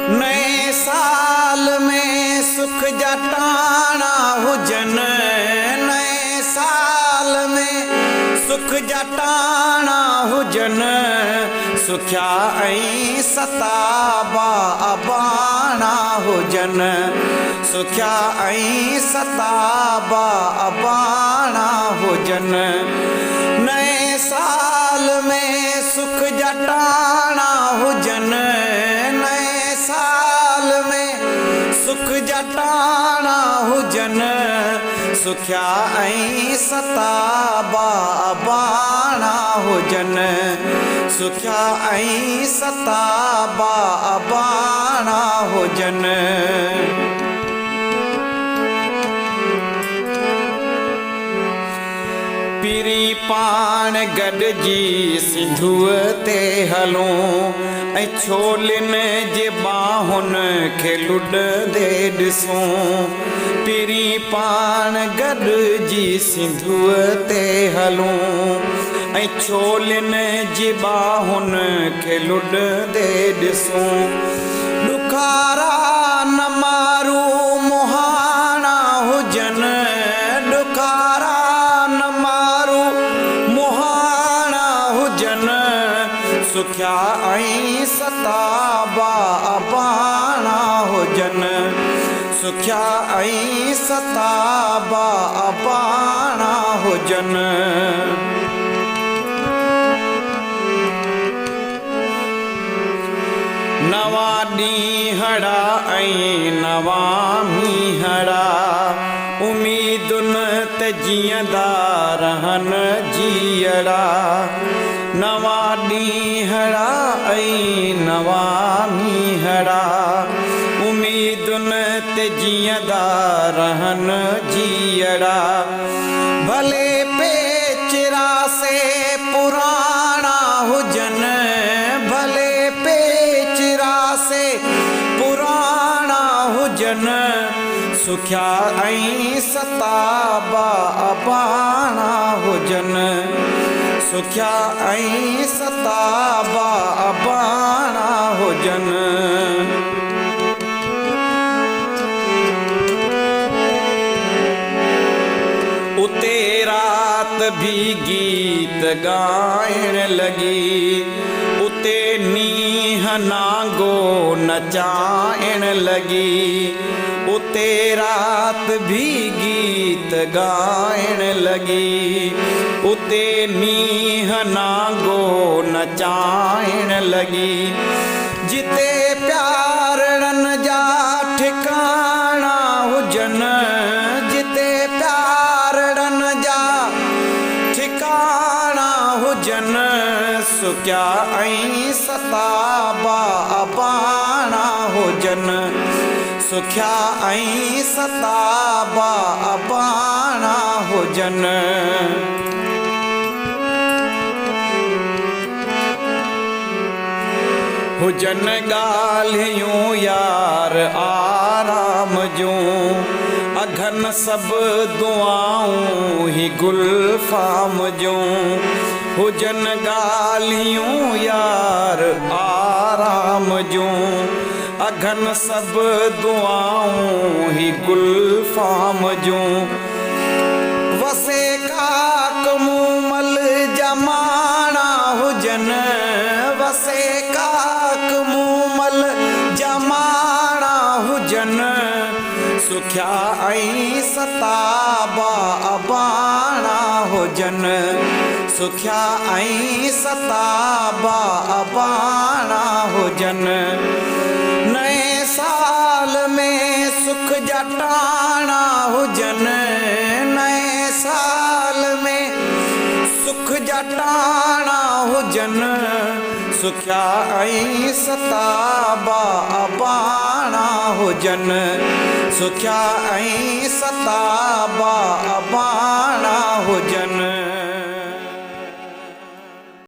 नए साल में सुख जटाना हुजन, नए साल में सुख जटाना हुजन, सुख्या ऐं सताबा अबाणा हुजन, सुख्या ऐं सताबा अबाणा हुजन। नए साल में सुख जटाना हुजन, नए साल में सुख जटाना हुजन, सुख्या ऐं सताबा अबाणा हुजन, सुख्या ऐं सताबा अबाणा हुजन। पीरी पाण गॾिजी सिंधूअ ते हलूं, ऐं छोलिन जे बाहुनि खे लुॾंदे ॾिसूं। पीरी पाण गॾिजी सिंधूअ ते हलूं, ऐं छोलिन जी बाहुनि खे लुॾंदे ॾिसूं। ॾुखारा न मारू मुहाणा हुजन, ॾुखारा न मारू मुहाणा हुजन, सुख्या ऐं सताबा अबाणा हुजन, सुख्या ऐं सताबा अबाणा हुजन। नवा ॾींहड़ा ऐं नवा मींहड़ा, उमीदुनि ते जीअंदा रहनि जीअड़ा। नवा ॾींहड़ा ऐं नवा मींहड़ा, उमीदुनि ते जीअंदा रहनि जीअड़ा। भले पेचरा से पुराणा हुजन, भले पेचरा से पुराणा हुजन, सुख्या ऐं सताबा अबाणा हुजन, सुख्या ऐं सताबा अबाणा हुजन। उते रात भी गीत ॻाइण लॻी, उते नींहं नांगो नचाइण लॻी। उते रात भी गीत ॻाइण लॻी, उते नींहं नांगो नचाइण लॻी। जिते प्यारड़नि जा ठिकाणा हुजन, जिते प्यारड़नि जा ठिकाणा हुजन, सुख्या ऐं सताबा अबाणा हुजन, सुख्या ऐं सताबा अबाणा हुजन। हुजन ॻाल्हियूं यार आराम जूं, अघन सभु दुआऊं ही गुलफाम जूं। हुजन ॻाल्हियूं यार आराम जूं, अघन सभु दुआऊं ही गुलफाम जूं। वसे काक मूमल जमाणा हुजन, वसे काक मूमल जमाणा हुजन, सुख्या ऐं सताबा अबाणा हुजन, सुख्या ऐं सताबा अबाणा हुजन। नए साल में सुख जटाना हुजन, नए साल में सुख जटाना हुजन, सुख्या ऐं सताबा अबाणा हुजन, सुख्या ऐं सताबा अबाणा हुजन।